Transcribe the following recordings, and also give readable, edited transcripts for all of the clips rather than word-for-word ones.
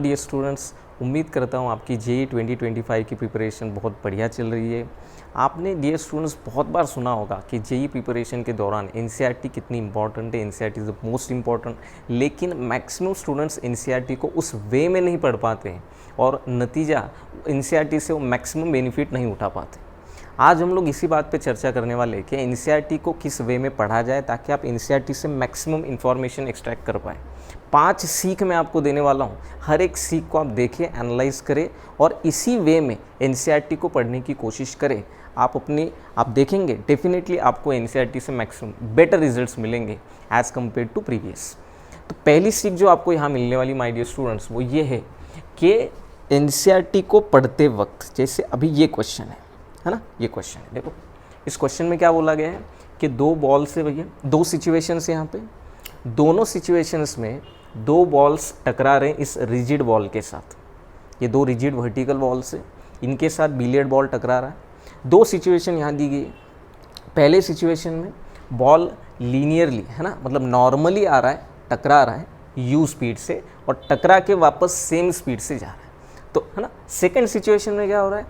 Dear students, उम्मीद करता हूँ आपकी जेईई 2025 की प्रिपरेशन बहुत बढ़िया चल रही है। आपने डियर स्टूडेंट्स बहुत बार सुना होगा कि जेईई प्रिपरेशन के दौरान एनसीईआरटी कितनी इंपॉर्टेंट है, NCERT is the most important. लेकिन मैक्सिमम स्टूडेंट्स एनसीईआरटी को उस वे में नहीं पढ़ पाते हैं और नतीजा एनसीईआरटी से वो मैक्सिमम बेनिफिट नहीं उठा पाते। आज हम लोग इसी बात पे चर्चा करने वाले हैं कि एनसीईआरटी को किस वे में पढ़ा जाए ताकि आप एनसीईआरटी से मैक्सिमम इन्फॉर्मेशन एक्सट्रैक्ट कर पाएँ। 5 सीख मैं आपको देने वाला हूँ। हर एक सीख को आप देखें, एनालाइज करें और इसी वे में एनसीईआरटी को पढ़ने की कोशिश करें। आप देखेंगे डेफिनेटली आपको एनसीईआरटी से मैक्सिमम बेटर रिजल्ट्स मिलेंगे एज़ कम्पेयर टू प्रीवियस। तो पहली सीख जो आपको यहाँ मिलने वाली माय डियर स्टूडेंट्स वो ये है कि एनसीईआरटी को पढ़ते वक्त, जैसे अभी ये क्वेश्चन है ना, ये क्वेश्चन है, देखो इस क्वेश्चन में क्या बोला गया है कि 2 बॉल से भैया 2 सिचुएशंस यहाँ पे, दोनों सिचुएशंस में 2 बॉल्स टकरा रहे हैं इस रिजिड बॉल के साथ। ये 2 रिजिड वर्टिकल बॉल्स है, इनके साथ बिलियर्ड बॉल टकरा रहा है। 2 सिचुएशन यहाँ दी गई है। पहले सिचुएशन में बॉल लीनियरली है ना, मतलब नॉर्मली आ रहा है, टकरा रहा है यू स्पीड से और टकरा के वापस सेम स्पीड से जा रहा है, तो है ना। सेकेंड सिचुएशन में क्या हो रहा है,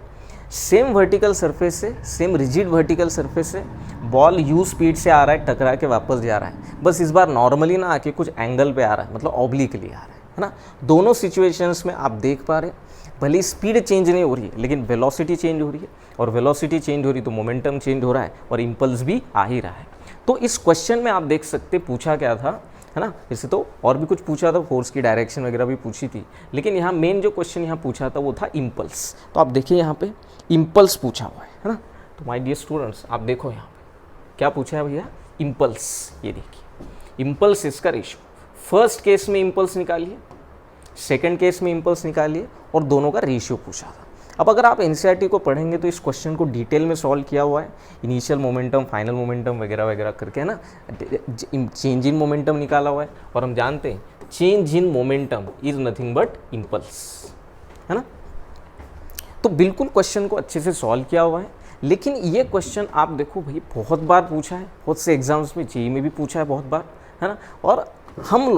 सेम वर्टिकल सरफेस से, सेम रिजिड वर्टिकल सरफेस से बॉल यू स्पीड से आ रहा है, टकरा के वापस जा रहा है। बस इस बार नॉर्मली ना आके कुछ एंगल पे आ रहा है, मतलब ऑब्लिकली आ रहा है ना। दोनों सिचुएशंस में आप देख पा रहे हैं भले स्पीड चेंज नहीं हो रही है लेकिन वेलोसिटी चेंज हो रही है, और वेलोसिटी चेंज हो रही तो मोमेंटम चेंज हो रहा है और इम्पल्स भी आ ही रहा है। तो इस क्वेश्चन में आप देख सकते पूछा क्या था, है ना। वैसे तो और भी कुछ पूछा था, फोर्स की डायरेक्शन वगैरह भी पूछी थी, लेकिन यहाँ मेन जो क्वेश्चन यहाँ पूछा था वो था इम्पल्स। तो आप देखिए यहाँ पे इम्पल्स पूछा हुआ है ना। तो माय डियर स्टूडेंट्स आप देखो यहाँ पे क्या पूछा है भैया, इम्पल्स। ये देखिए इम्पल्स इसका रेशियो, फर्स्ट केस में इम्पल्स निकालिए, सेकंड केस में इम्पल्स निकालिए और दोनों का रेशियो पूछा था। अब अगर आप एनसीईआरटी को पढ़ेंगे तो इस क्वेश्चन को डिटेल में सॉल्व किया हुआ है, इनिशियल मोमेंटम, फाइनल मोमेंटम वगैरह वगैरह करके, है ना। चेंज इन मोमेंटम निकाला हुआ है और हम जानते हैं change in momentum is nothing but impulse, है ना। तो बिल्कुल क्वेश्चन को अच्छे से सॉल्व किया हुआ है। लेकिन ये क्वेश्चन आप देखो भाई बहुत बार पूछा है, बहुत से एग्जाम्स में, जेईई में भी पूछा है बहुत बार, है ना। और हम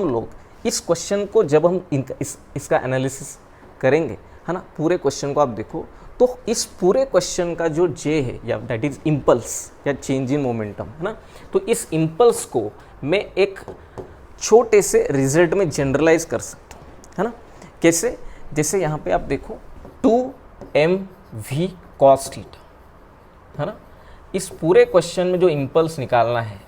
लोग इस क्वेश्चन को जब हम इसका एनालिसिस करेंगे, है ना, पूरे क्वेश्चन को आप देखो तो इस पूरे क्वेश्चन का जो जे है या दैट इज इम्पल्स या चेंज इन मोमेंटम, है ना, तो इस इम्पल्स को मैं एक छोटे से रिजल्ट में जनरलाइज कर सकता हूँ, है ना। कैसे, जैसे यहाँ पे आप देखो 2mv cos थीटा, है ना। इस पूरे क्वेश्चन में जो इम्पल्स निकालना है,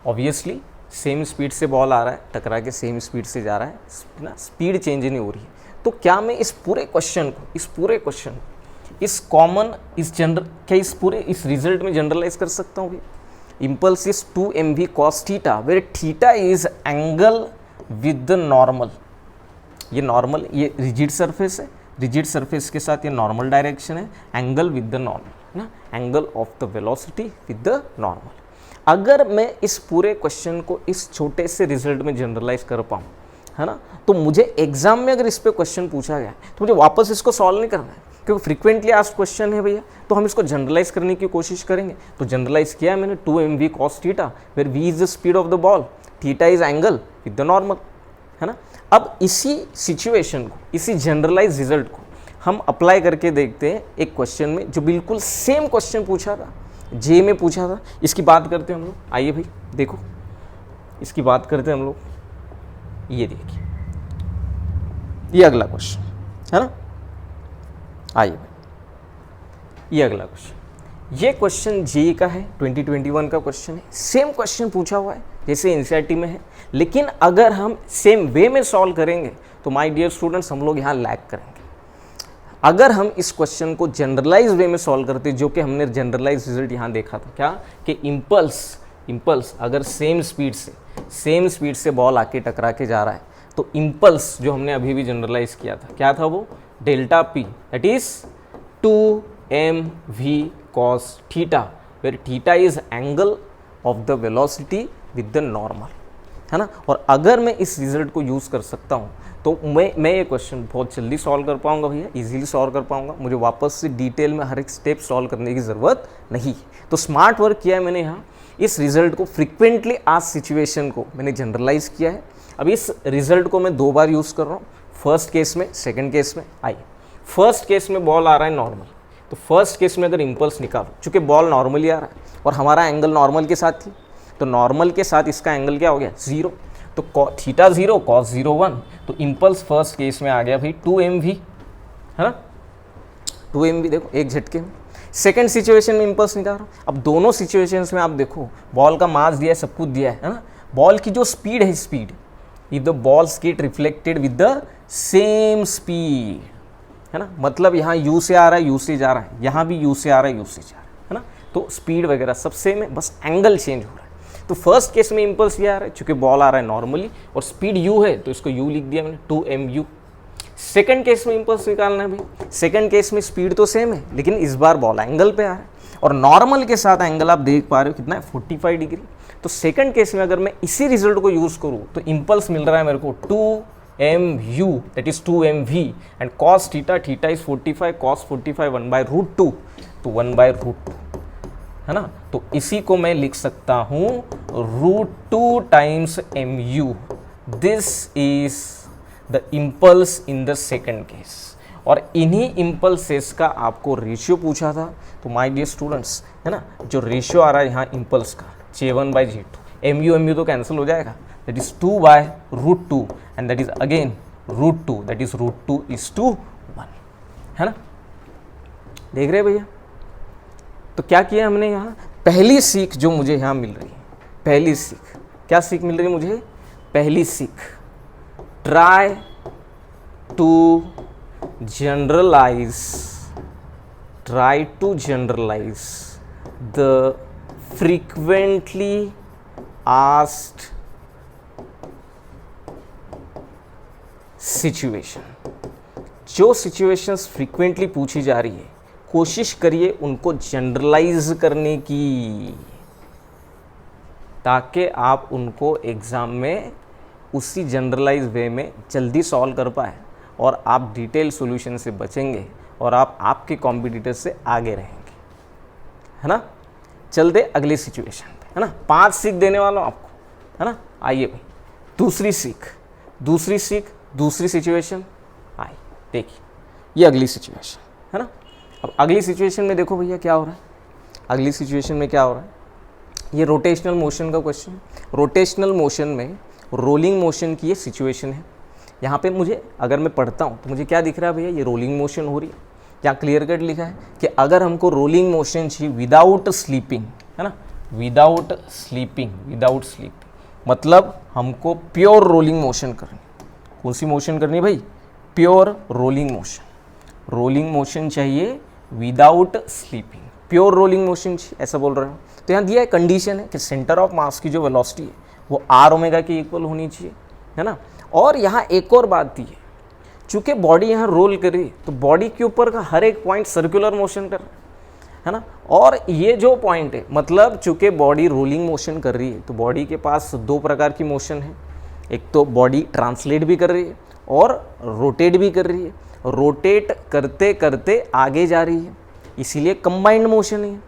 ऑब्वियसली सेम स्पीड से बॉल आ रहा है, टकरा के सेम स्पीड से जा रहा है ना, स्पीड चेंज नहीं हो रही है। तो क्या मैं इस पूरे क्वेश्चन को इस रिजल्ट में जनरलाइज कर सकता हूँ? Impulse is 2mv cos theta where theta is angle with the normal. ये नॉर्मल, ये रिजिड सरफेस है, रिजिड सरफेस के साथ ये नॉर्मल डायरेक्शन है, एंगल विद द नॉर्मल, है ना, angle of the velocity with the normal. अगर मैं इस पूरे क्वेश्चन को इस छोटे से रिजल्ट में जनरलाइज कर पाऊँ, है ना, तो मुझे एग्जाम में अगर इस पे क्वेश्चन पूछा गया तो मुझे वापस इसको सॉल्व नहीं करना है, क्योंकि फ्रीक्वेंटली आस्क्ड क्वेश्चन है भैया, तो हम इसको जनरलाइज करने की कोशिश करेंगे। तो जनरलाइज किया है मैंने 2mv cos theta where v is the speed of the ball, theta is angle with the normal, है ना। अब इसी सिचुएशन को, इसी जनरलाइज रिजल्ट को हम अप्लाई करके देखते हैं एक क्वेश्चन में जो बिल्कुल सेम क्वेश्चन पूछा था, जे में पूछा था। इसकी बात करते हैं हम लोग, आइए भाई देखो, इसकी बात करते हैं हम लोग। ये देखिए, ये अगला क्वेश्चन है ना, आइए भाई ये अगला क्वेश्चन। ये क्वेश्चन जेईई का है, 2021 का क्वेश्चन है। सेम क्वेश्चन पूछा हुआ है जैसे एनसीईआरटी में है, लेकिन अगर हम सेम वे में सॉल्व करेंगे तो माय डियर स्टूडेंट्स हम लोग यहाँ लैग करेंगे। अगर हम इस क्वेश्चन को जनरलाइज वे में सॉल्व करते, जो कि हमने जनरलाइज रिजल्ट यहाँ देखा था, क्या कि इम्पल्स अगर सेम स्पीड से बॉल आके टकरा के जा रहा है तो इम्पल्स जो हमने अभी भी जनरलाइज किया था, क्या था वो, delta P that is 2mv cos theta where theta is angle of the velocity with the normal, है ना। और अगर मैं इस रिजल्ट को यूज़ कर सकता हूँ तो मैं ये क्वेश्चन बहुत जल्दी सॉल्व कर पाऊंगा भैया, इजीली सॉल्व कर पाऊंगा। मुझे वापस से डिटेल में हर एक स्टेप सॉल्व करने की ज़रूरत नहीं। तो स्मार्ट वर्क किया है मैंने यहाँ, इस रिजल्ट को फ्रीक्वेंटली आज सिचुएशन को मैंने जनरलाइज किया है। अब इस रिजल्ट को मैं 2 बार यूज़ कर रहा हूँ। फर्स्ट केस में, सेकंड केस में। आइए, फर्स्ट केस में बॉल आ रहा है नॉर्मल, तो फर्स्ट केस में अगर इम्पल्स निकालो, चूंकि बॉल नॉर्मली आ रहा है और हमारा एंगल नॉर्मल के साथ थी, तो नॉर्मल के साथ इसका एंगल क्या हो गया, 0, तो थीटा 0 कॉस 0 1, तो इम्पल्स फर्स्ट केस में आ गया भाई 2mv, है ना, 2mv। देखो एक झटके में। सेकंड सिचुएशन में इम्पल्स निकाल रहा हूँ। अब दोनों सिचुएशंस में आप देखो, बॉल का मास दिया है, सब कुछ दिया है ना, बॉल की जो स्पीड है, speed, if the balls gate reflected with the same speed, है ना, मतलब यहाँ u से आ रहा है, u से जा रहा है, यहाँ भी u से आ रहा है, u से जा रहा है ना, तो स्पीड वगैरह सब सेम है, बस एंगल चेंज हो रहा है। तो फर्स्ट केस में इम्पल्स ये आ रहा है, चूंकि बॉल आ रहा है नॉर्मली और स्पीड u है, तो इसको u लिख दिया मैंने, 2mu। सेकंड केस में इम्पल्स निकालना है भाई, सेकंड केस में स्पीड तो सेम है, लेकिन इस बार बॉल एंगल पे आ रहा है और नॉर्मल के साथ एंगल आप देख पा रहे हो कितना है, 45 डिग्री। तो सेकंड केस में अगर मैं इसी रिजल्ट को यूज करूँ तो इम्पल्स मिल रहा है मेरे को 2mu, that is 2mv, and cos theta, theta is 45, cos 45 1/√2, तो 1/√2, है ना, तो इसी को मैं लिख सकता हूं √2 times mu। This is the impulse in the second case. और इन्हीं इम्पल्सेस का आपको रेशियो पूछा था, तो माय डियर स्टूडेंट्स, है ना, जो रेशियो आ रहा है यहाँ इम्पल्स का, J1/J2, mu तो कैंसिल हो जाएगा, that is 2/√2, and that is again √2, that is √2 is to 1, है ना, देख रहे भैया। तो क्या किया हमने यहाँ, पहली सीख जो मुझे यहाँ मिल रही है, पहली सीख, क्या सीख मिल रही है मुझे, पहली सीख, try to generalize the frequently asked situation. जो सिचुएशंस फ्रीक्वेंटली पूछी जा रही है, कोशिश करिए उनको जनरलाइज करने की, ताकि आप उनको एग्ज़ाम में उसी जनरलाइज वे में जल्दी सॉल्व कर पाए और आप डिटेल सॉल्यूशन से बचेंगे और आप आपके कॉम्पिटिटर से आगे रहेंगे, है ना। चलते अगली सिचुएशन पे, है ना, 5 सीख देने वाला हूँ आपको, है ना। आइए भाई, दूसरी सीख, दूसरी सिचुएशन आई, देखिए ये अगली सिचुएशन, है ना। अब अगली सिचुएशन में देखो भैया क्या हो रहा है, अगली सिचुएशन में क्या हो रहा है, ये रोटेशनल मोशन का क्वेश्चन। रोटेशनल मोशन में रोलिंग मोशन की ये सिचुएशन है। यहाँ पे मुझे, अगर मैं पढ़ता हूँ तो मुझे क्या दिख रहा है भैया, ये रोलिंग मोशन हो रही है। यहाँ क्लियर कट लिखा है कि अगर हमको रोलिंग मोशन चाहिए विदाउट स्लीपिंग, है ना, विदाउट स्लीपिंग, मतलब हमको प्योर रोलिंग मोशन करनी। कौन सी मोशन करनी भाई, प्योर रोलिंग मोशन चाहिए without sleeping, pure rolling motion चाहिए, ऐसा बोल रहे हो। तो यहाँ दिया है, कंडीशन है कि सेंटर ऑफ मास की जो वेलोसिटी है वो r ओमेगा के इक्वल होनी चाहिए, है ना। और यहाँ एक और बात दी है, चूंकि बॉडी यहाँ रोल कर रही है तो बॉडी के ऊपर का हर एक पॉइंट सर्कुलर मोशन कर रहा है ना। और ये जो पॉइंट है, मतलब चूंकि बॉडी रोलिंग मोशन कर रही है तो बॉडी के पास 2 प्रकार की मोशन है, एक तो बॉडी ट्रांसलेट भी कर रही है और रोटेट भी कर रही है। रोटेट करते करते आगे जा रही है, इसीलिए कंबाइंड मोशन है।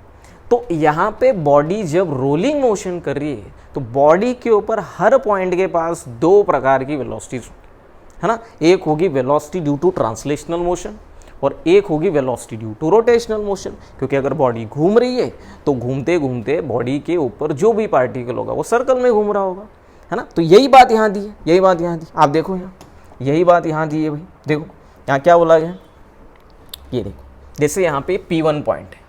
तो यहाँ पे बॉडी जब रोलिंग मोशन कर रही है तो बॉडी के ऊपर हर पॉइंट के पास 2 प्रकार की वेलोसिटीज, है ना। एक होगी velocity due to translational motion और एक होगी velocity due to rotational motion, क्योंकि अगर बॉडी घूम रही है तो घूमते घूमते बॉडी के ऊपर जो भी पार्टिकल होगा वो सर्कल में घूम रहा होगा, है ना। तो यही बात यहाँ दी है, आप देखो यहाँ यही बात यहाँ दी है भाई। देखो यहाँ क्या बोला गया, ये देखो, जैसे यहाँ पे P1 पॉइंट है,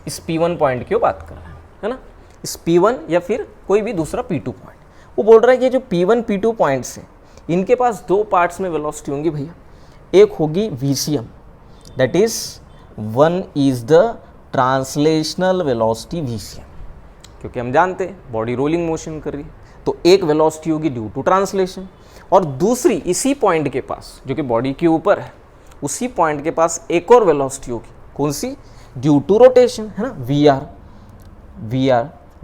इस P1 पॉइंट की बात कर रहा है ना, इस P1 या फिर कोई भी दूसरा P2 पॉइंट, वो बोल रहा है कि जो P1 P2 पॉइंट्स हैं इनके पास 2 पार्ट्स में वेलोसिटी होंगी भैया। एक होगी VCM, that is 1 is the translational velocity VCM, क्योंकि हम जानते हैं बॉडी रोलिंग मोशन कर रही है, तो एक वेलोसिटी होगी ड्यू टू ट्रांसलेशन, और दूसरी इसी पॉइंट के पास जो कि बॉडी के ऊपर है, उसी पॉइंट के पास एक और वेलोसिटी होगी, कौन सी, ड्यू टू रोटेशन, है ना,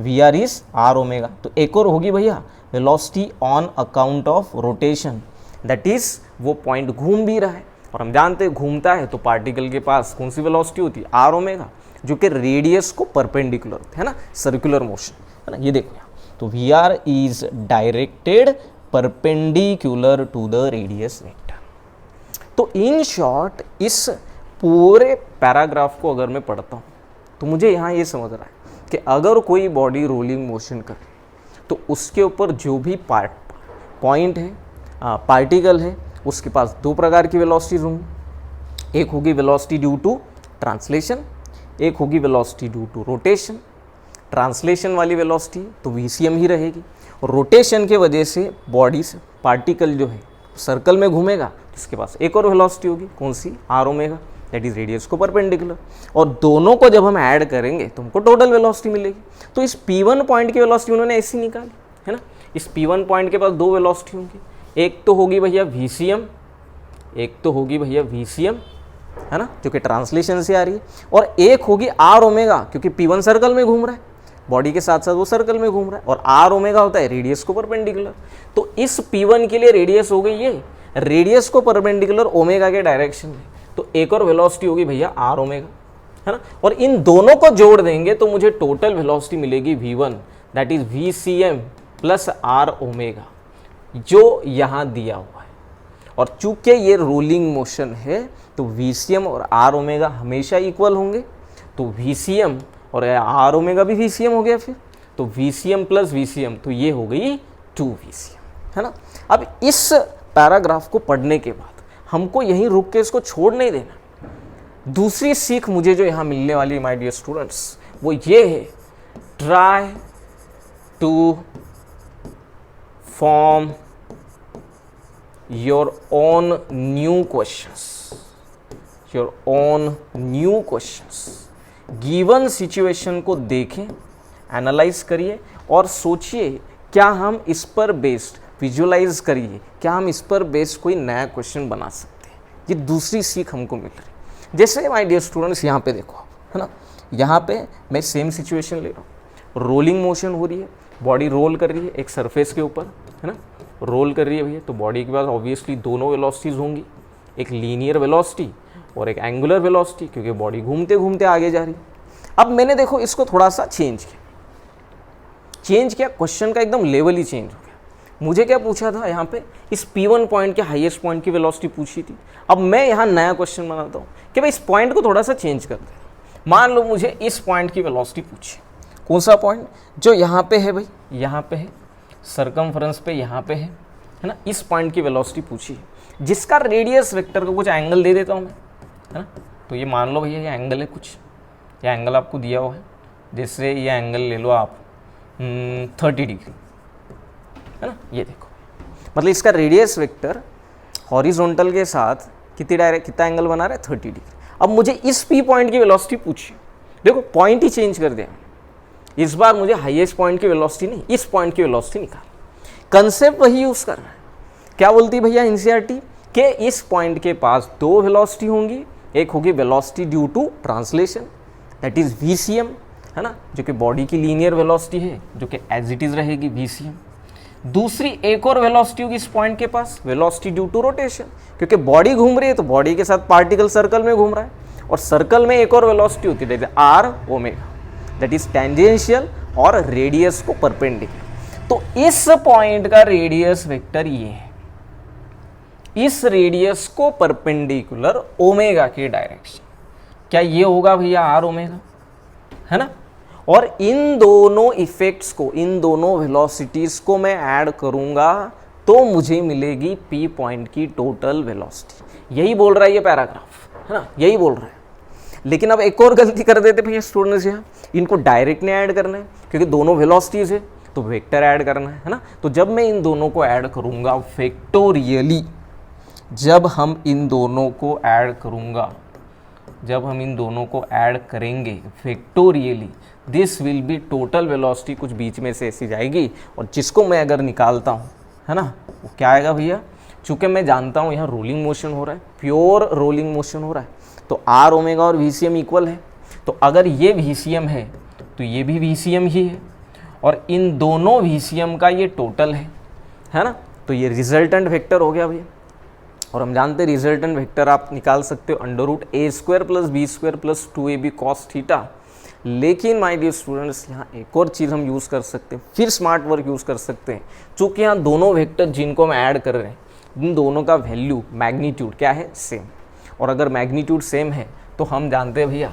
VR इज r ओमेगा। तो एक और होगी भैया velocity on account of rotation, that is वो पॉइंट घूम भी रहा है और हम जानते हैं घूमता है तो पार्टिकल के पास कौन सी वेलोसिटी होती है, r ओमेगा, जो कि रेडियस को परपेंडिकुलर है ना, सर्कुलर मोशन, है ना। ये देखो यहाँ, तो VR is directed perpendicular to the radius vector, तो इन शॉर्ट इस पूरे पैराग्राफ को अगर मैं पढ़ता हूँ तो मुझे यहाँ ये समझ रहा है कि अगर कोई बॉडी रोलिंग मोशन करे तो उसके ऊपर जो भी पॉइंट है, पार्टिकल है, उसके पास दो प्रकार की वेलोसिटीज होंगी। एक होगी वेलोसिटी ड्यू टू ट्रांसलेशन, एक होगी velocity due to rotation. Translation वाली वेलोसिटी तो VCM ही रहेगी, और रोटेशन के वजह से बॉडी से पार्टिकल जो है सर्कल में घूमेगा तो इसके पास एक और वेलोसिटी होगी, कौन सी, R omega, that is radius को परपेंडिकुलर। और दोनों को जब हम ऐड करेंगे तो हमको टोटल वेलोसिटी मिलेगी। तो इस P1 पॉइंट की वेलोसिटी उन्होंने ऐसी निकाली है ना। इस P1 पॉइंट के पास दो वेलोसिटी होंगी, एक तो होगी भैया VCM, एक तो होगी भैया VCM है ना, जो कि ट्रांसलेशन से आ रही है, और एक होगी R ओमेगा, क्योंकि P1 सर्कल में घूम रहा है, बॉडी के साथ साथ वो सर्कल में घूम रहा है, और R ओमेगा होता है रेडियस को परपेंडिकुलर। तो इस P1 के लिए रेडियस हो गई ये, रेडियस को परपेंडिकुलर ओमेगा के डायरेक्शन में, तो एक और वेलोसिटी होगी भैया R ओमेगा है ना। और इन दोनों को जोड़ देंगे तो मुझे टोटल वेलोसिटी मिलेगी V1, that is VCM plus R omega, जो यहाँ दिया हुआ है। और चूंकि ये रोलिंग मोशन है तो VCM और R ओमेगा हमेशा इक्वल होंगे, तो VCM और R ओमेगा भी VCM हो गया, फिर तो VCM प्लस VCM, तो ये हो गई 2VCM है ना। अब इस पैराग्राफ को पढ़ने के बाद हमको यहीं रुक के इसको छोड़ नहीं देना। दूसरी सीख मुझे जो यहाँ मिलने वाली माय डियर स्टूडेंट्स वो ये है, try to form your own new questions, your own new questions. Given situation को देखें, एनालाइज करिए और सोचिए क्या हम इस पर बेस्ड, विजुअलाइज करिए क्या हम इस पर बेस्ड कोई नया क्वेश्चन बना सकते हैं। ये दूसरी सीख हमको मिल रही है। जैसे माय डियर स्टूडेंट्स यहाँ पे देखो है ना, यहाँ पे मैं सेम सिचुएशन ले रहा हूँ, रोलिंग मोशन हो रही है, बॉडी रोल कर रही है एक सरफेस के ऊपर है ना, रोल कर रही है भैया। तो बॉडी के पास ऑब्वियसली दोनों वेलोसिटीज़ होंगी, एक लीनियर वेलोसिटी और एक एंगुलर वेलोसिटी, क्योंकि बॉडी घूमते घूमते आगे जा रही है। अब मैंने देखो इसको थोड़ा सा चेंज किया, क्वेश्चन का एकदम लेवल ही चेंज हो गया। मुझे क्या पूछा था यहाँ पे, इस P1 पॉइंट के हाईएस्ट पॉइंट की वेलोसिटी पूछी थी। अब मैं यहाँ नया क्वेश्चन बनाता हूँ कि भाई इस पॉइंट को थोड़ा सा चेंज कर दे। मान लो मुझे इस पॉइंट की वेलोसिटी पूछी, कौन सा पॉइंट, जो यहाँ पे है भाई, यहाँ पे है सरकमफ्रेंस पे, यहाँ पे है ना। इस पॉइंट की वेलोसिटी पूछी है, जिसका रेडियस वेक्टर को कुछ एंगल दे देता हूँ मैं है ना। तो ये मान लो भैया ये एंगल है, कुछ ये एंगल आपको दिया हुआ है, जैसे ये एंगल ले लो आप 30 डिग्री है ना। ये देखो मतलब इसका रेडियस वेक्टर हॉरिजॉन्टल के साथ कितना एंगल बना रहा है, 30 डिग्री। अब मुझे इस P पॉइंट की वेलोसिटी पूछी, देखो पॉइंट ही चेंज कर दिया, इस बार मुझे हाईएस्ट पॉइंट की वेलोसिटी नहीं, इस पॉइंट की वेलोसिटी निकाल। कंसेप्ट वही यूज कर रहा है। क्या बोलती भैया एनसीईआरटी कि इस पॉइंट के पास दो वेलोसिटी होंगी, एक होगी velocity due to translation that is VCM है ना, जो कि बॉडी की लीनियर वेलोसिटी है, जो कि एज इट इज रहेगी VCM। दूसरी एक और वेलोसिटी होगी इस पॉइंट के पास, वेलोसिटी ड्यू टू रोटेशन, क्योंकि बॉडी घूम रही है तो बॉडी के साथ पार्टिकल सर्कल में घूम रहा है, और सर्कल में एक और वेलोसिटी होती है R omega, that is tangential और रेडियस को परपेंडिकुलर। तो इस पॉइंट का रेडियस वेक्टर ये है, इस रेडियस को परपेंडिकुलर ओमेगा के डायरेक्शन, क्या ये होगा भैया R ओमेगा है ना। और इन दोनों इफेक्ट्स को, इन दोनों वेलोसिटीज को मैं ऐड करूंगा तो मुझे मिलेगी P पॉइंट की टोटल वेलोसिटी। यही बोल रहा है ये पैराग्राफ है ना, यही बोल रहा है। लेकिन अब एक और गलती कर देते भैया स्टूडेंट्स, यहाँ इनको डायरेक्ट नहीं ऐड करना है, क्योंकि दोनों वेलोसिटीज है तो वेक्टर ऐड करना है ना। तो जब मैं इन दोनों को ऐड करूंगा वेक्टोरियली, जब हम इन दोनों को ऐड करूंगा, जब हम इन दोनों को ऐड करेंगे vectorially, this will be total velocity, कुछ बीच में से ऐसी जाएगी, और जिसको मैं अगर निकालता हूँ है ना, वो क्या आएगा भैया, चूंकि मैं जानता हूँ यहाँ रोलिंग मोशन हो रहा है, प्योर रोलिंग मोशन हो रहा है, तो R ओमेगा और VCM इक्वल है। तो अगर ये VCM है तो ये भी VCM ही है, और इन दोनों VCM का ये टोटल है ना। तो ये रिजल्टेंट वेक्टर हो गया भैया, और हम जानते हैं रिजल्टेंट वेक्टर आप निकाल सकते हो √A² + B² + 2AB cos theta. लेकिन माय डियर स्टूडेंट्स यहाँ एक और चीज़ हम यूज़ कर सकते हैं, फिर स्मार्ट वर्क यूज़ कर सकते हैं। चूँकि यहाँ दोनों वेक्टर जिनको हम ऐड कर रहे हैं, इन दोनों का वैल्यू मैग्नीट्यूड क्या है, सेम। और अगर मैग्नीट्यूड सेम है तो हम जानते हैं भैया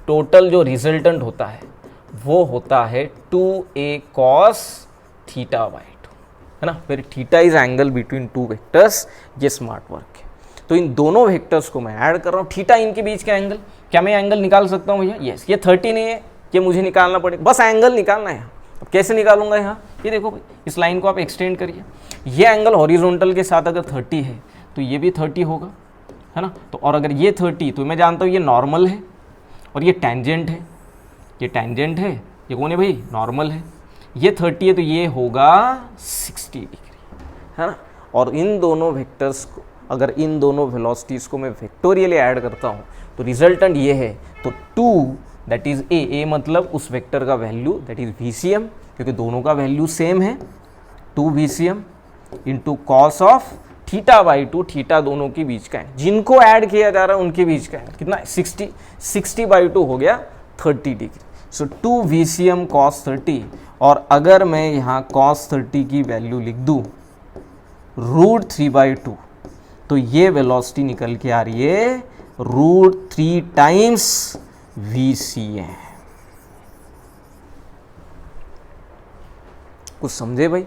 टोटल जो रिजल्टेंट होता है वो होता है 2a cos थीटा बाई 2, है ना। फिर theta is angle between two vectors, ये स्मार्ट वर्क है। तो इन दोनों वेक्टर्स को मैं ऐड कर रहा हूँ, थीटा इनके बीच का एंगल, क्या मैं एंगल निकाल सकता हूँ भैया? यस। ये 30 नहीं है, ये मुझे निकालना पड़ेगा, बस एंगल निकालना है। अब कैसे निकालूंगा यहाँ, ये देखो भाई, इस लाइन को आप एक्सटेंड करिए, ये एंगल हॉरिजॉन्टल के साथ अगर 30 है तो ये भी 30 होगा, है ना। तो और अगर ये 30, तो मैं जानता हूँ ये नॉर्मल है और ये टेंजेंट है, ये टेंजेंट है, ये कौन है भाई, नॉर्मल है। ये 30 है तो ये होगा 60 डिग्री, है ना। और इन दोनों वेक्टर्स को, अगर इन दोनों वेलोसिटीज़ को मैं वेक्टोरियली ऐड करता हूँ तो रिजल्टेंट ये है। तो 2 दैट इज़ ए मतलब उस वेक्टर का वैल्यू दैट इज़ VCM, क्योंकि दोनों का वैल्यू सेम है, 2 VCM into cos of theta by 2, theta दोनों के बीच का है, जिनको ऐड किया जा रहा है उनके बीच का है, कितना 60 बाई 2 हो गया 30 डिग्री। सो 2 VCM cos 30, और अगर मैं यहाँ cos 30 की वैल्यू लिख दूँ √3/2, तो ये वेलोसिटी निकल के आ रही है √3 टाइम्स VCM। कुछ समझे भाई?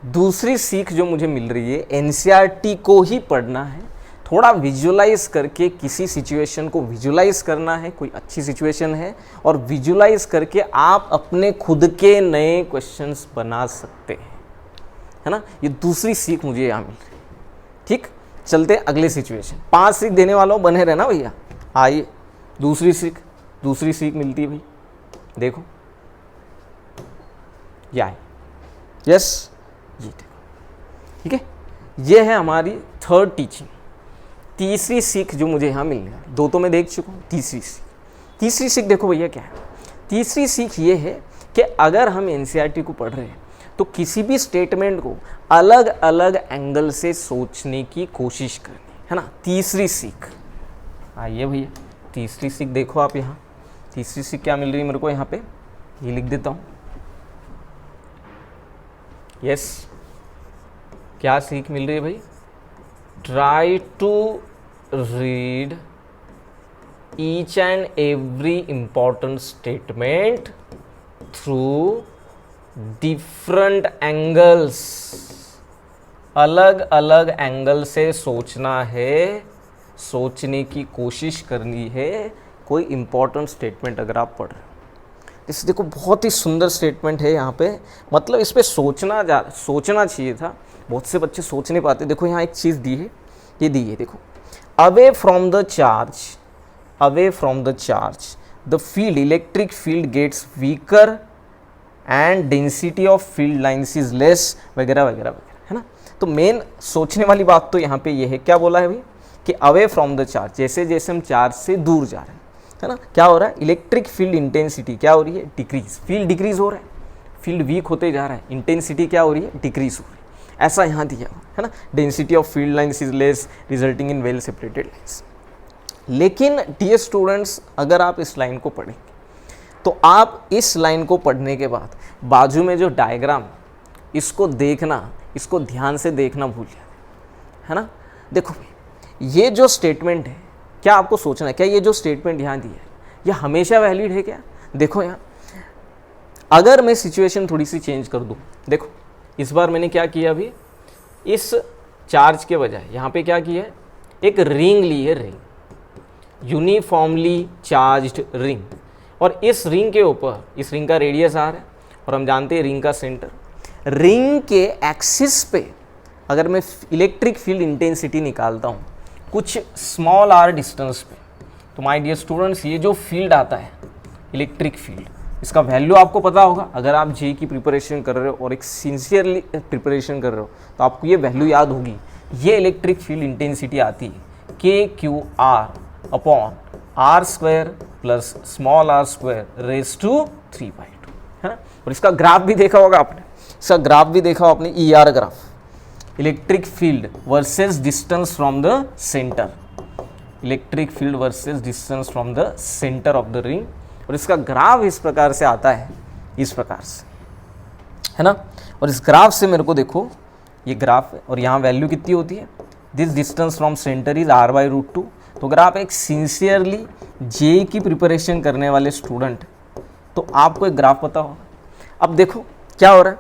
दूसरी सीख जो मुझे मिल रही है, NCERT को ही पढ़ना है, थोड़ा विजुलाइज करके किसी सिचुएशन को विजुलाइज करना है, कोई अच्छी सिचुएशन है, और विजुलाइज करके आप अपने खुद के नए क्वेश्चंस बना सकते हैं, है ना। ये दूसरी सीख मुझे यहाँ मिल रही है। ठीक, चलते अगले सिचुएशन। 5 सीख देने वालों बने रहना भैया। आइए दूसरी सीख मिलती है भाई, देखो ये है, यस ये देखो, ठीक है। ये है हमारी थर्ड टीचिंग। तीसरी सीख जो मुझे यहाँ मिलने वाली, 2 तो मैं देख चुका हूँ, तीसरी सीख देखो भैया क्या है। तीसरी सीख ये है कि अगर हम NCERT को पढ़ रहे हैं तो किसी भी स्टेटमेंट को अलग अलग एंगल से सोचने की कोशिश करनी है ना, तीसरी सीख। आइए भैया तीसरी सीख देखो आप यहाँ, तीसरी सीख क्या मिल रही है मेरे को, यहाँ पे ये लिख देता हूँ। यस, क्या सीख मिल रही है भाई? Try to read each and every important statement through different angles. अलग अलग एंगल से सोचना है, सोचने की कोशिश करनी है कोई इंपॉर्टेंट स्टेटमेंट अगर आप पढ़ रहे हो। इस देखो बहुत ही सुंदर स्टेटमेंट है यहाँ पे, मतलब इस पे सोचना चाहिए था, बहुत से बच्चे सोच नहीं पाते। देखो यहाँ एक चीज़ दी है, ये दी है देखो, away from the charge the field, electric field gets weaker and density of field lines is less, वगैरह वगैरह वगैरह, है ना। तो मेन सोचने वाली बात तो यहाँ पे ये है, क्या बोला है भाई कि अवे फ्रॉम द चार्ज, जैसे जैसे हम चार्ज से दूर जा रहे हैं, है ना, क्या हो रहा है, इलेक्ट्रिक फील्ड इंटेंसिटी क्या हो रही है, डिक्रीज, फील्ड डिक्रीज हो रहा है, फील्ड वीक होते जा रहा है, इंटेंसिटी क्या हो रही है, डिक्रीज हो रही है, ऐसा यहाँ दिया हुआ है ना। Density of field lines is less resulting in well separated lines. लेकिन डियर स्टूडेंट्स, अगर आप इस लाइन को पढ़ेंगे तो आप इस लाइन को पढ़ने के बाद बाजू में जो डायग्राम, इसको देखना, इसको ध्यान से देखना भूल जाए, है ना। देखो ये जो स्टेटमेंट है, क्या आपको सोचना है, क्या ये जो स्टेटमेंट यहाँ दी है ये हमेशा वैलिड है क्या? देखो यहाँ अगर मैं सिचुएशन थोड़ी सी चेंज कर दूँ, देखो इस बार मैंने क्या किया, अभी इस चार्ज के बजाय यहाँ पे क्या किया है, एक रिंग ली है, रिंग, यूनिफॉर्मली चार्ज्ड रिंग, और इस रिंग के ऊपर, इस रिंग का रेडियस R है और हम जानते हैं रिंग का सेंटर, रिंग के एक्सिस पे अगर मैं इलेक्ट्रिक फील्ड इंटेंसिटी निकालता हूँ कुछ स्मॉल r डिस्टेंस पे, तो माय डियर स्टूडेंट्स ये जो फील्ड आता है इलेक्ट्रिक फील्ड, इसका वैल्यू आपको पता होगा। अगर आप JEE की प्रिपरेशन कर रहे हो और एक सिंसियरली प्रिपरेशन कर रहे हो तो आपको ये वैल्यू याद होगी। ये इलेक्ट्रिक फील्ड इंटेंसिटी आती है KQR upon R² plus small r² raise to 3/2, है ना। और इसका ग्राफ भी देखा होगा आपने, इसका ग्राफ भी देखा होगा आपने, ER graph, electric field versus distance from the centre, electric field versus distance from the centre of the ring, और इसका ग्राफ इस प्रकार से आता है, इस प्रकार से, है ना। और इस ग्राफ से मेरे को देखो, ये ग्राफ है और यहाँ वैल्यू कितनी होती है this distance from centre is r/√2। तो अगर आप एक सिंसियरली जेई की प्रिपरेशन करने वाले स्टूडेंट, तो आपको एक ग्राफ पता होगा। अब देखो क्या हो रहा है,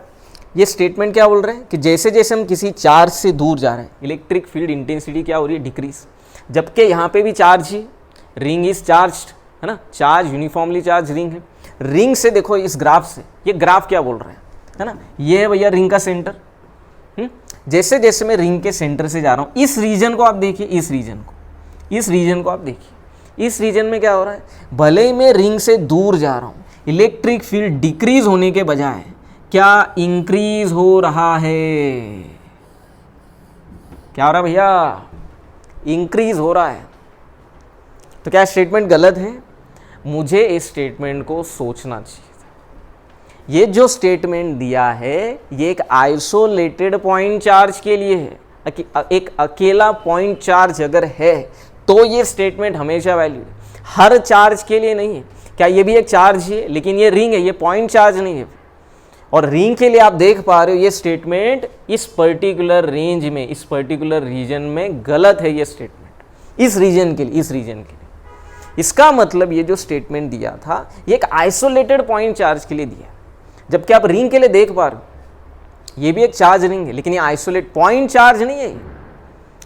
ये स्टेटमेंट क्या बोल रहे हैं कि जैसे जैसे हम किसी चार्ज से दूर जा रहे हैं, इलेक्ट्रिक फील्ड इंटेंसिटी क्या हो रही है, डिक्रीज। जबकि यहाँ पे भी charge he, ring is charged, है ना, चार्ज यूनिफॉर्मली चार्ज रिंग है। रिंग से देखो इस ग्राफ से, ये ग्राफ क्या बोल रहे हैं, है ना, ये है भैया रिंग का सेंटर। जैसे जैसे मैं रिंग के सेंटर से जा रहा हूँ, इस रीजन को आप देखिए, इस रीजन को आप देखिए, इस रीजन में क्या हो रहा है, भले ही मैं रिंग से दूर जा रहा हूँ, इलेक्ट्रिक फील्ड डिक्रीज होने के बजाय क्या इंक्रीज हो रहा है, क्या हो रहा है भैया, इंक्रीज हो रहा है। तो क्या स्टेटमेंट गलत है? मुझे इस स्टेटमेंट को सोचना चाहिए। ये जो स्टेटमेंट दिया है ये एक आइसोलेटेड पॉइंट चार्ज के लिए है। एक अकेला पॉइंट चार्ज अगर है तो ये स्टेटमेंट हमेशा वैलिड है, हर चार्ज के लिए नहीं है। क्या ये भी एक चार्ज है, लेकिन ये रिंग है, ये पॉइंट चार्ज नहीं है। और रिंग के लिए आप देख पा रहे हो ये स्टेटमेंट इस पर्टिकुलर रेंज में, इस पर्टिकुलर रीजन में गलत है। ये स्टेटमेंट इस रीजन के लिए, इसका मतलब ये जो स्टेटमेंट दिया था ये एक आइसोलेटेड पॉइंट चार्ज के लिए दिया। जबकि आप रिंग के लिए देख पा रहे हो ये भी एक चार्ज रिंग है, लेकिन ये आइसोलेट पॉइंट चार्ज नहीं है,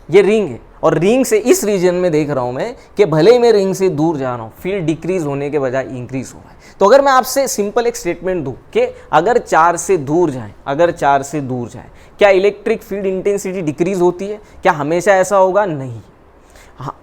ये रिंग है। और रिंग से इस रीजन में देख रहा हूं मैं कि भले ही मैं रिंग से दूर जा रहा हूं, फील्ड डिक्रीज होने के बजाय इंक्रीज हो रहा है। तो अगर मैं आपसे सिंपल एक स्टेटमेंट दूं कि अगर चार्ज से दूर जाए, क्या इलेक्ट्रिक फील्ड इंटेंसिटी डिक्रीज होती है? क्या हमेशा ऐसा होगा? नहीं।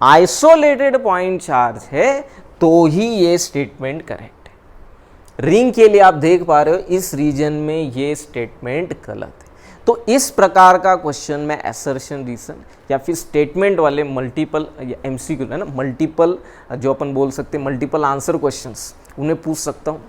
आइसोलेटेड पॉइंट चार्ज है तो ही ये स्टेटमेंट करेक्ट है। रिंग के लिए आप देख पा रहे हो इस रीजन में ये स्टेटमेंट गलत है। तो इस प्रकार का क्वेश्चन में असर्शन रीजन या फिर स्टेटमेंट वाले मल्टीपल एमसीक्यू है ना, मल्टीपल जो अपन बोल सकते हैं मल्टीपल आंसर क्वेश्चंस, उन्हें पूछ सकता हूँ।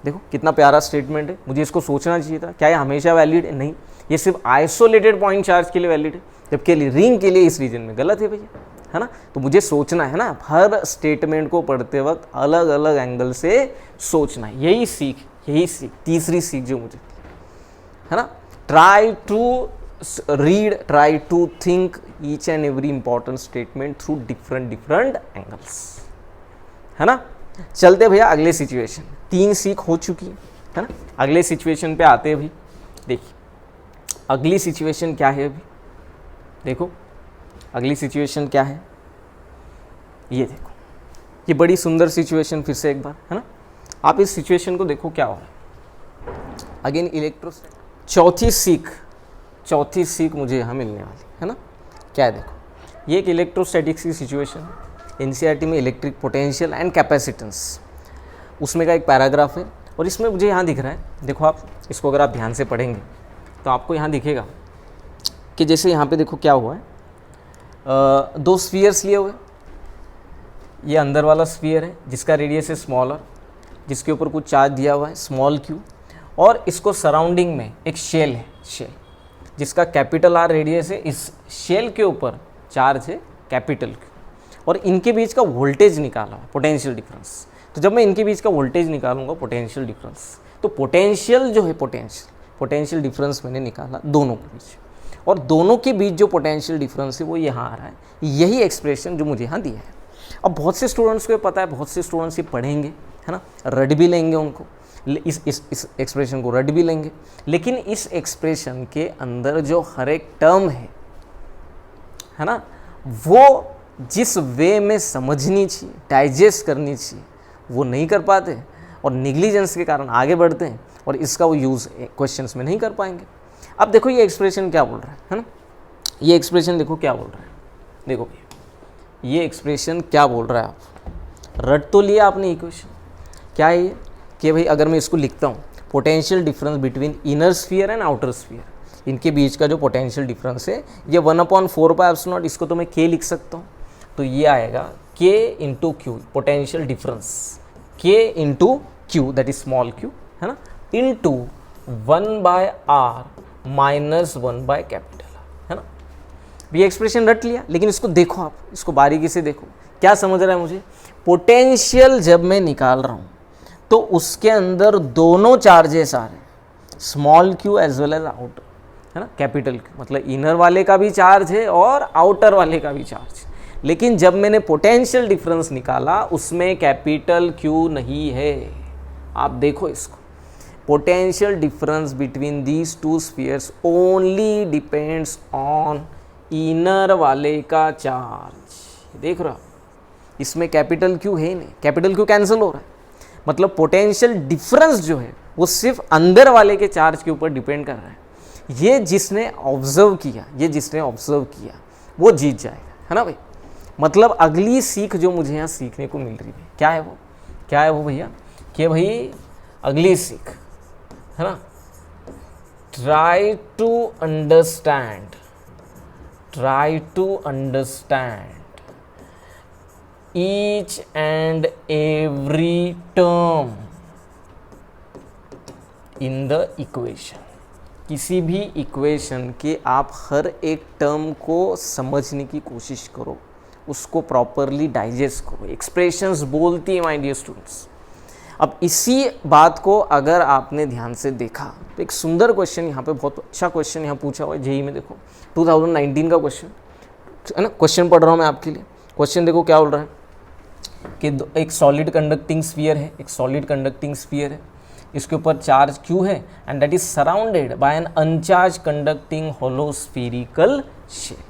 देखो कितना प्यारा स्टेटमेंट है, मुझे इसको सोचना चाहिए था। क्या ये हमेशा वैलिड है? नहीं, ये सिर्फ आइसोलेटेड पॉइंट चार्ज के लिए वैलिड है, जबकि रिंग के लिए इस रीजन में गलत है भैया, है ना। तो मुझे सोचना है ना, हर स्टेटमेंट को पढ़ते वक्त अलग अलग एंगल से सोचना है। यही सीख, तीसरी सीख जो मुझे, है ना, try to read, try to think each and every important statement through different angles, है ना। चलते भैया अगले सिचुएशन, 3 सीख हो चुकी है ना। अगले सिचुएशन पे आते हैं भाई। देखिए अगली सिचुएशन क्या है अभी, देखो अगली सिचुएशन क्या है, ये देखो, ये बड़ी सुंदर सिचुएशन फिर से एक बार, है ना। आप इस सिचुएशन को देखो क्या हो रहा है। अगेन इलेक्ट्रोस्टैटिक, चौथी सीख मुझे यहाँ मिलने वाली है ना। क्या है, देखो ये एक इलेक्ट्रोस्टैटिक्स की सिचुएशन है। एनसीईआरटी में इलेक्ट्रिक पोटेंशियल एंड कैपेसिटेंस, उसमें का एक पैराग्राफ है। और इसमें मुझे यहाँ दिख रहा है, देखो आप इसको अगर आप ध्यान से पढ़ेंगे तो आपको यहाँ दिखेगा कि जैसे यहाँ पे देखो क्या हुआ है, 2 स्फीयर्स लिए हुए। ये अंदर वाला स्फीयर है जिसका रेडियस है स्मॉलर, जिसके ऊपर कुछ चार्ज दिया हुआ है स्मॉल क्यू, और इसको सराउंडिंग में एक शेल है, जिसका कैपिटल आर रेडियस है। इस शेल के ऊपर चार्ज है कैपिटल क्यू, और इनके बीच का वोल्टेज निकाला है, पोटेंशियल डिफरेंस। तो जब मैं इनके बीच का वोल्टेज निकालूंगा, पोटेंशियल डिफरेंस, तो पोटेंशियल जो है, पोटेंशियल डिफरेंस मैंने निकाला दोनों के बीच, और दोनों के बीच जो पोटेंशियल डिफरेंस है वो यहाँ आ रहा है। यही एक्सप्रेशन जो मुझे यहाँ दिया है। अब बहुत से स्टूडेंट्स को पता है, बहुत से स्टूडेंट्स ये पढ़ेंगे, है ना, रट भी लेंगे उनको, इस एक्सप्रेशन को रट भी लेंगे। लेकिन इस एक्सप्रेशन के अंदर जो हर एक टर्म है ना, वो जिस वे में समझनी चाहिए, डाइजेस्ट करनी चाहिए, वो नहीं कर पाते, और निग्लिजेंस के कारण आगे बढ़ते हैं, और इसका वो यूज़ क्वेश्चंस में नहीं कर पाएंगे। अब देखो ये एक्सप्रेशन क्या बोल रहा है ना, ये एक्सप्रेशन देखो क्या बोल रहा है। देखो ये एक्सप्रेशन क्या बोल रहा है, आप रट तो लिया आपने इक्वेशन। क्या है ये कि भाई अगर मैं इसको लिखता हूँ, potential difference between inner sphere and outer sphere, इनके बीच का जो पोटेंशियल डिफरेंस है ये 1/4πε0, इसको तो मैं k लिख सकता हूँ। तो ये आएगा k into Q, potential difference k into Q, that is small Q, है ना, इंटू 1/r माइनस 1/कैपिटल, है ना। ये एक्सप्रेशन रट लिया, लेकिन इसको देखो आप, इसको बारीकी से देखो, क्या समझ रहा है मुझे। पोटेंशियल जब मैं निकाल रहा हूँ तो उसके अंदर दोनों चार्जेस आ रहे हैं, small Q as well as outer, है ना, कैपिटल क्यू मतलब इनर वाले का भी चार्ज है और आउटर वाले का भी चार्ज है। लेकिन जब मैंने पोटेंशियल डिफरेंस निकाला उसमें कैपिटल क्यू नहीं है। आप देखो इसको, potential difference between these two spheres only depends on inner वाले का चार्ज। देख रहा, इसमें कैपिटल क्यू है नहीं, कैपिटल क्यू कैंसिल हो रहा है। मतलब पोटेंशियल डिफरेंस जो है वो सिर्फ अंदर वाले के चार्ज के ऊपर डिपेंड कर रहा है। ये जिसने ऑब्जर्व किया वो जीत जाएगा, है ना भाई। मतलब अगली सीख जो मुझे यहाँ सीखने को मिल रही है, क्या है वो भैया, कि भाई अगली सीख है ना, try to understand each and every term in the equation. किसी भी इक्वेशन के आप हर एक टर्म को समझने की कोशिश करो, उसको प्रॉपरली डाइजेस्ट करो। एक्सप्रेशंस बोलती है माय डियर स्टूडेंट्स। अब इसी बात को अगर आपने ध्यान से देखा तो एक सुंदर क्वेश्चन यहाँ पे, बहुत अच्छा क्वेश्चन यहाँ पूछा हुआ है जेईई में। देखो 2019 का क्वेश्चन है ना, क्वेश्चन पढ़ रहा हूँ मैं आपके लिए। क्वेश्चन देखो क्या बोल रहा है कि एक सॉलिड कंडक्टिंग स्फीयर है, इसके ऊपर चार्ज Q है and that is surrounded by an uncharged conducting hollow spherical shell.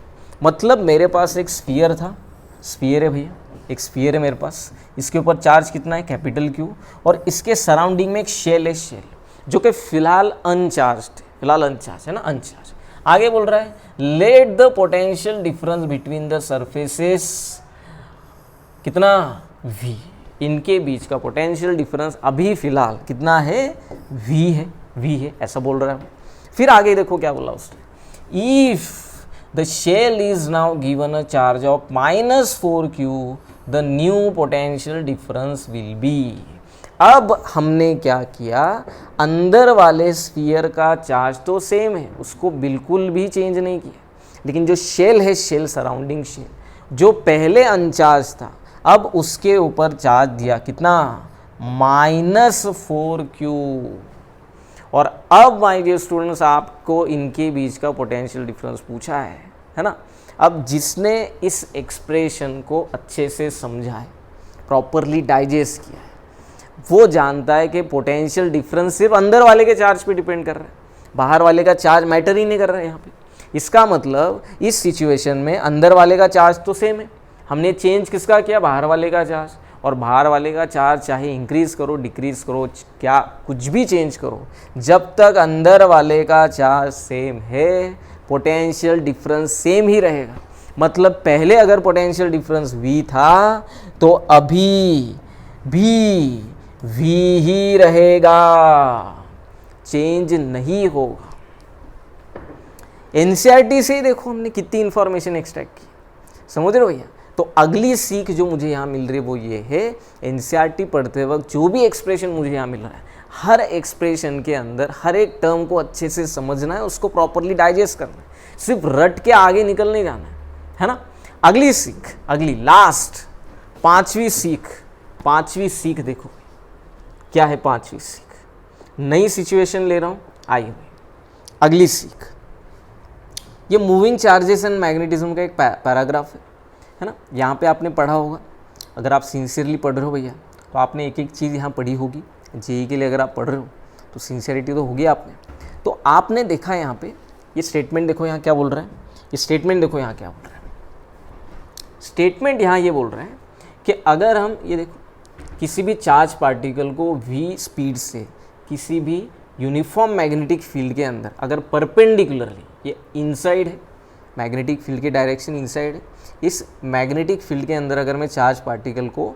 मतलब मेरे पास एक स्फीयर है भैया, एक स्फीयर है मेरे पास, इसके ऊपर चार्ज कितना है, कैपिटल Q, और इसके सराउंडिंग में एक शेल है, जो कि फिलहाल अनचार्ज है ना, अनचार्ज। आगे बोल रहा है let the potential difference between the surfaces कितना V, इनके बीच का पोटेंशियल डिफरेंस अभी फिलहाल कितना है, V है, ऐसा बोल रहा है। फिर आगे देखो क्या बोला उसने, if the shell is now given a charge of -4Q the new potential difference will be. अब हमने क्या किया, अंदर वाले स्फीयर का चार्ज तो सेम है, उसको बिल्कुल भी चेंज नहीं किया, लेकिन जो शेल है, सराउंडिंग शेल जो पहले अनचार्ज था, अब उसके ऊपर चार्ज दिया कितना, -4Q। और अब माय डियर स्टूडेंट्स आपको इनके बीच का पोटेंशियल डिफरेंस पूछा है ना। अब जिसने इस एक्सप्रेशन को अच्छे से समझा है, प्रॉपरली डाइजेस्ट किया है, वो जानता है कि पोटेंशियल डिफरेंस सिर्फ अंदर वाले के चार्ज पे डिपेंड कर रहा है, बाहर वाले का चार्ज मैटर ही नहीं कर रहा है यहाँ पे। इसका मतलब इस सिचुएशन में अंदर वाले का चार्ज तो सेम है, हमने चेंज किसका किया, बाहर वाले का चार्ज। और बाहर वाले का चार्ज चाहे इंक्रीज करो, डिक्रीज करो, क्या कुछ भी चेंज करो, जब तक अंदर वाले का चार्ज सेम है, पोटेंशियल डिफरेंस सेम ही रहेगा। मतलब पहले अगर पोटेंशियल डिफरेंस V था तो अभी भी V ही रहेगा, चेंज नहीं होगा। एनसीईआरटी से ही देखो हमने कितनी इंफॉर्मेशन एक्सट्रैक्ट की, समझ रहे हो भैया। तो अगली सीख जो मुझे यहाँ मिल रही है वो ये है, एनसीईआरटी पढ़ते वक्त जो भी एक्सप्रेशन मुझे यहाँ मिल रहा है, हर एक्सप्रेशन के अंदर हर एक टर्म को अच्छे से समझना है, उसको प्रॉपरली डाइजेस्ट करना है, सिर्फ रट के आगे निकल नहीं जाना है ना। अगली सीख, अगली लास्ट पांचवी सीख देखो क्या है। पांचवी सीख, नई सिचुएशन ले रहा हूँ, आइए अगली सीख। ये मूविंग चार्जेस एंड मैग्नेटिज्म का एक पैराग्राफ है ना। यहाँ पे आपने पढ़ा होगा, अगर आप सिंसियरली पढ़ रहे हो भैया तो आपने एक एक चीज़ यहाँ पढ़ी होगी। जेईई के लिए अगर आप पढ़ रहे हो तो सिंसियरिटी तो होगी आपने। तो आपने देखा यहाँ पे ये स्टेटमेंट देखो यहाँ क्या बोल रहा है, ये स्टेटमेंट देखो यहाँ क्या बोल रहा है। स्टेटमेंट यहाँ ये बोल रहा है कि अगर हम ये देखो किसी भी चार्ज पार्टिकल को v स्पीड से किसी भी यूनिफॉर्म मैग्नेटिक फील्ड के अंदर अगर परपेंडिकुलरली, ये इनसाइड है, मैग्नेटिक फील्ड की डायरेक्शन इनसाइड है, इस मैग्नेटिक फील्ड के अंदर अगर मैं चार्ज पार्टिकल को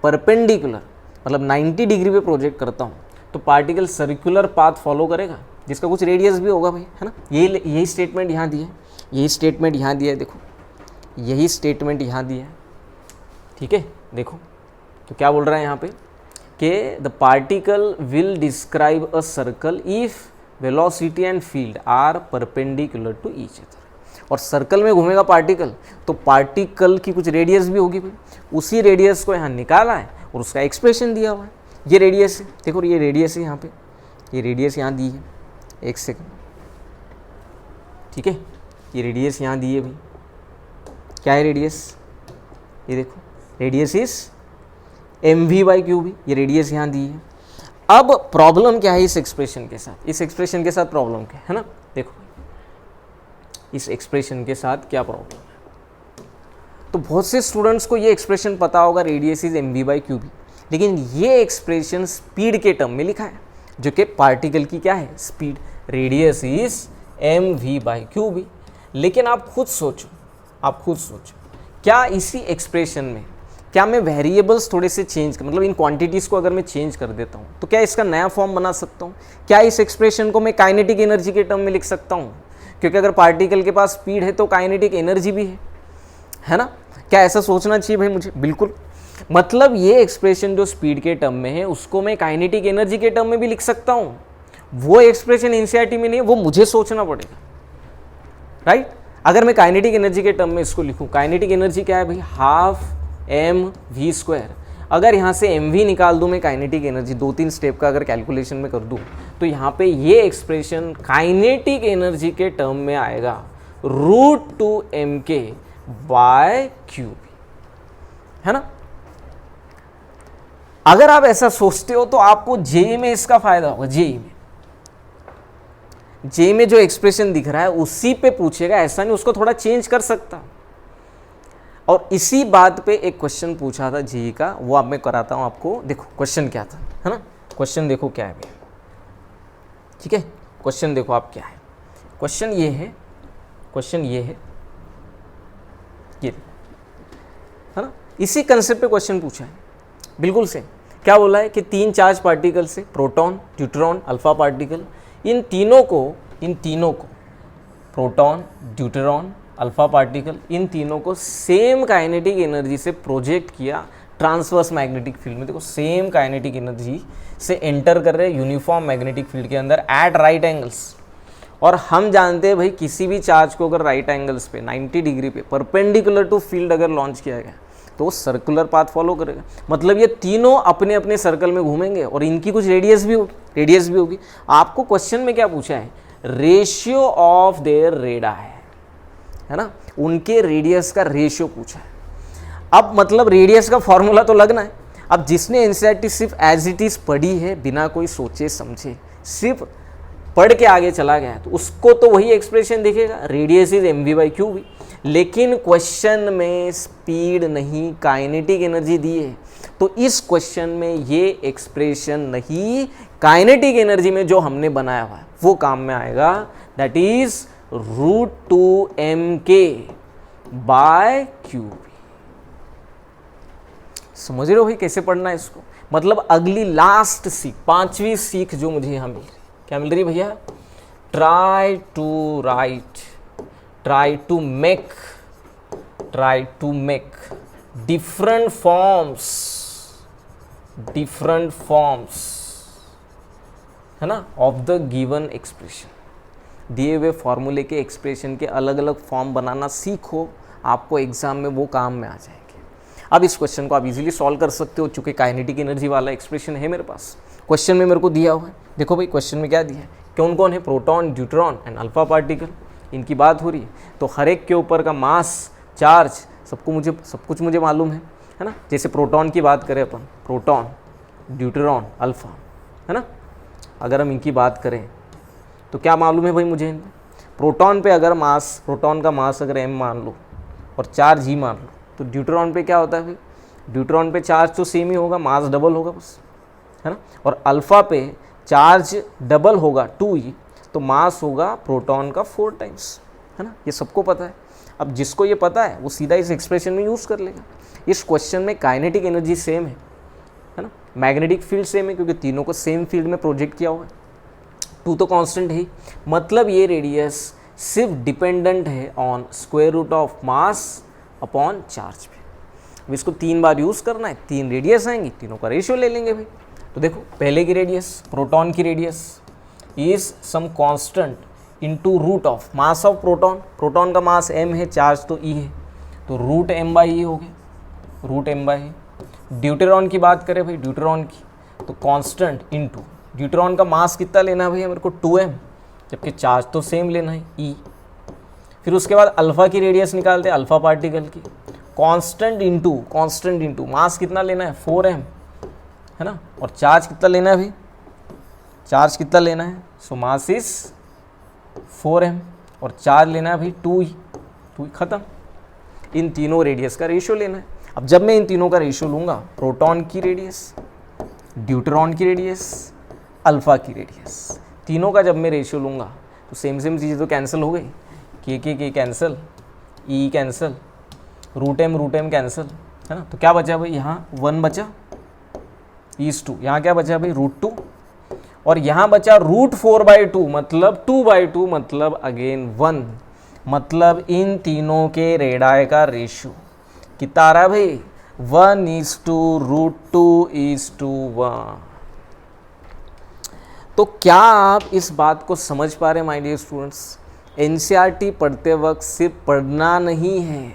परपेंडिकुलर मतलब 90 डिग्री पे प्रोजेक्ट करता हूँ तो पार्टिकल सर्कुलर पाथ फॉलो करेगा, जिसका कुछ रेडियस भी होगा भाई, है ना। यही स्टेटमेंट यहाँ दिया है, यही स्टेटमेंट यहाँ दिया है, देखो यही स्टेटमेंट यहाँ दिया है, ठीक है। देखो तो क्या बोल रहा है यहाँ पे कि the particle will describe a circle if velocity and field are perpendicular to each other. और सर्कल में घूमेगा पार्टिकल तो पार्टिकल की कुछ रेडियस भी होगी भाई, उसी रेडियस को यहाँ निकाला है और उसका एक्सप्रेशन दिया हुआ है। ये रेडियस है, देखो ये रेडियस है यहाँ पे, ये रेडियस यहाँ दी है, एक सेकंड, ठीक है। ये रेडियस यहाँ दी है भाई, क्या है रेडियस, ये देखो रेडियस इज mv/qb, ये रेडियस यहाँ दी है। अब प्रॉब्लम क्या है इस एक्सप्रेशन के साथ, इस एक्सप्रेशन के साथ प्रॉब्लम क्या है ना, देखो इस एक्सप्रेशन के साथ क्या प्रॉब्लम है। तो बहुत से स्टूडेंट्स को ये एक्सप्रेशन पता होगा, रेडियस इज mv/qb, लेकिन ये एक्सप्रेशन स्पीड के टर्म में लिखा है, जो कि पार्टिकल की क्या है, स्पीड, रेडियस इज mv/qb। लेकिन आप खुद सोचो, क्या इसी एक्सप्रेशन में क्या मैं वेरिएबल्स थोड़े से चेंज मतलब इन क्वांटिटीज़ को अगर मैं चेंज कर देता हूँ तो क्या इसका नया फॉर्म बना सकता हूँ? क्या इस एक्सप्रेशन को मैं काइनेटिक एनर्जी के टर्म में लिख सकता हूँ? क्योंकि अगर पार्टिकल के पास स्पीड है तो काइनेटिक एनर्जी भी है ना। क्या ऐसा सोचना चाहिए भाई मुझे? बिल्कुल। मतलब ये एक्सप्रेशन जो स्पीड के टर्म में है उसको मैं काइनेटिक एनर्जी के टर्म में भी लिख सकता हूँ। वो एक्सप्रेशन एनसीईआरटी में नहीं है, वो मुझे सोचना पड़ेगा, राइट। अगर मैं काइनेटिक एनर्जी के टर्म में इसको लिखूँ, काइनेटिक एनर्जी क्या है भाई, हाफ mv²। अगर यहाँ से mv निकाल दूँ मैं काइनेटिक एनर्जी, 2-3 स्टेप का अगर कैलकुलेशन में कर दूँ तो यहाँ पे ये एक्सप्रेशन काइनेटिक एनर्जी के टर्म में आएगा √2mk/qb, है ना। अगर आप ऐसा सोचते हो तो आपको जेई में इसका फायदा होगा। जेई में जो एक्सप्रेशन दिख रहा है उसी पे पूछेगा, ऐसा नहीं उसको थोड़ा चेंज कर सकता। और इसी बात पे एक क्वेश्चन पूछा था जेई का, वो अब मैं कराता हूँ आपको। देखो क्वेश्चन क्या था, है ना। क्वेश्चन देखो क्या है भैया, ठीक है। क्वेश्चन देखो आप क्या है, क्वेश्चन ये है, ये है ना। इसी कंसेप्ट पे क्वेश्चन पूछा है, बिल्कुल सेम। क्या बोला है कि 3 चार्ज पार्टिकल से, प्रोटॉन, ड्यूट्रॉन, अल्फा पार्टिकल, इन तीनों को प्रोटॉन, ड्यूट्रॉन, अल्फा पार्टिकल, इन तीनों को सेम काइनेटिक एनर्जी से प्रोजेक्ट किया ट्रांसवर्स मैग्नेटिक फील्ड में। देखो सेम काइनेटिक एनर्जी से एंटर कर रहे हैं यूनिफॉर्म मैग्नेटिक फील्ड के अंदर एट राइट एंगल्स। और हम जानते हैं भाई किसी भी चार्ज को अगर राइट एंगल्स पे 90 डिग्री पे परपेंडिकुलर टू फील्ड अगर लॉन्च किया गया तो वो सर्कुलर पाथ फॉलो करेगा। मतलब ये तीनों अपने अपने सर्कल में घूमेंगे और इनकी कुछ रेडियस भी होगी। आपको क्वेश्चन में क्या पूछा है, रेशियो ऑफ देयर रेडाई, है ना, उनके रेडियस का रेशियो पूछा है। अब मतलब रेडियस का फॉर्मूला तो लगना है। अब जिसने एनसीईआरटी सिर्फ एज इट इज पढ़ी है बिना कोई सोचे समझे, सिर्फ पढ़ के आगे चला गया है, तो उसको तो वही एक्सप्रेशन दिखेगा, रेडियस इज mv/qb। लेकिन क्वेश्चन में स्पीड नहीं काइनेटिक एनर्जी दी है, तो इस क्वेश्चन में ये एक्सप्रेशन नहीं, काइनेटिक एनर्जी में जो हमने बनाया हुआ है वो काम में आएगा, दैट इज √2mk/qb। समझ रहे हो भाई कैसे पढ़ना है इसको? मतलब अगली लास्ट सीख, 5वीं सीख जो मुझे यहाँ मिल रही, क्या मिल रही है भैया, try to make different forms, है ना, ऑफ द गिवन एक्सप्रेशन। दिए हुए फॉर्मूले के एक्सप्रेशन के अलग अलग फॉर्म बनाना सीखो, आपको एग्जाम में वो काम में आ जाएंगे। अब इस क्वेश्चन को आप इजीली सॉल्व कर सकते हो, चूंकि काइनेटिक एनर्जी वाला एक्सप्रेशन है मेरे पास, क्वेश्चन में मेरे को दिया हुआ है। देखो भाई क्वेश्चन में क्या दिया है, कौन कौन है, proton, deuteron and alpha particle, इनकी बात हो रही है। तो हर एक के ऊपर का मास, चार्ज, सब कुछ मुझे मालूम है ना। जैसे प्रोटॉन की बात करें अपन, प्रोटॉन, ड्यूट्रॉन, अल्फा, है ना। अगर हम इनकी बात करें तो क्या मालूम है भाई मुझे, प्रोटॉन पे अगर मास, प्रोटॉन का मास अगर m मान लो और चार्ज ही मान लो, तो ड्यूट्रॉन पे क्या होता है भाई, ड्यूट्रॉन पे चार्ज तो सेम ही होगा, मास डबल होगा बस, है ना। और अल्फ़ा पे चार्ज डबल होगा 2e, तो मास होगा प्रोटॉन का 4 टाइम्स, है ना। ये सबको पता है। अब जिसको ये पता है वो सीधा इस एक्सप्रेशन में यूज़ कर लेगा। इस क्वेश्चन में काइनेटिक एनर्जी सेम है ना, मैग्नेटिक फील्ड सेम है, क्योंकि तीनों को सेम फील्ड में प्रोजेक्ट किया हुआ है। 2 तो कांस्टेंट है, मतलब ये रेडियस सिर्फ डिपेंडेंट है on square root of mass upon charge पे। अब इसको 3 बार यूज़ करना है, 3 रेडियस आएंगी, तीनों का रेशियो ले लेंगे भाई। तो देखो पहले की रेडियस, प्रोटॉन की radius is some constant into root of mass of proton, proton का मास m है, चार्ज तो e है, तो √m/e हो गया, √m/e। ड्यूटेरॉन की बात करें भाई, ड्यूटेरॉन की, तो कांस्टेंट इनटू ड्यूटेरॉन का मास कितना लेना है भैया मेरे को 2m, जबकि चार्ज तो सेम लेना है e, फिर उसके बाद अल्फ़ा की रेडियस निकालते हैं, अल्फ़ा पार्टिकल की, कांस्टेंट इनटू मास कितना लेना है 4m, है ना, और चार्ज कितना लेना है भाई, चार्ज कितना लेना है, सो मास इज 4m और चार्ज लेना है भाई 2e, खत्म। इन तीनों रेडियस का रेशियो लेना है। अब जब मैं इन तीनों का रेशियो लूँगा, प्रोटॉन की रेडियस, ड्यूटेरॉन की रेडियस, अल्फ़ा की रेडियस, तीनों का जब मैं रेशियो लूँगा तो सेम चीज़ें तो कैंसिल हो गई, K cancel, E cancel, root M cancel, है ना, तो क्या बचा भाई, यहाँ 1 बचा, ईज 2, यहाँ क्या बचा भाई √2, और यहाँ बचा √4/2 मतलब 2/2 मतलब अगेन 1, मतलब इन तीनों के रेडाई का रेशियो कितना आ रहा है भाई, 1:√2:1। तो क्या आप इस बात को समझ पा रहे हैं माय डियर स्टूडेंट्स? एनसीईआरटी पढ़ते वक्त सिर्फ पढ़ना नहीं है,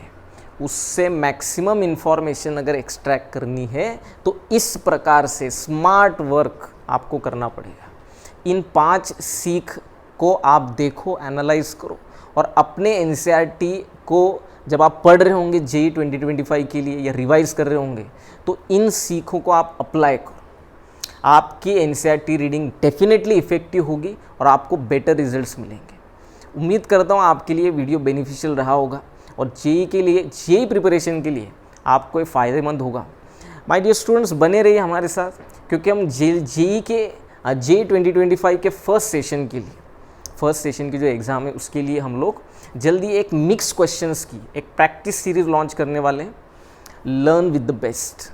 उससे मैक्सिमम इन्फॉर्मेशन अगर एक्सट्रैक्ट करनी है तो इस प्रकार से स्मार्ट वर्क आपको करना पड़ेगा। इन 5 सीख को आप देखो, एनालाइज करो, और अपने एनसीईआरटी को जब आप पढ़ रहे होंगे जेईई 2025 के लिए या रिवाइज कर रहे होंगे तो इन सीखों को आप अप्लाई करो। आपकी एनसीईआरटी रीडिंग डेफिनेटली इफेक्टिव होगी और आपको बेटर रिजल्ट्स मिलेंगे। उम्मीद करता हूँ आपके लिए वीडियो बेनिफिशियल रहा होगा और जेईई के लिए, जेईई प्रिपरेशन के लिए आपको ये फ़ायदेमंद होगा। माय डियर स्टूडेंट्स, बने रहिए हमारे साथ, क्योंकि हम जेईई 2025 के फर्स्ट सेशन की जो एग्ज़ाम है उसके लिए हम लोग जल्दी एक मिक्स क्वेश्चंस की एक प्रैक्टिस सीरीज लॉन्च करने वाले हैं, लर्न विद द बेस्ट।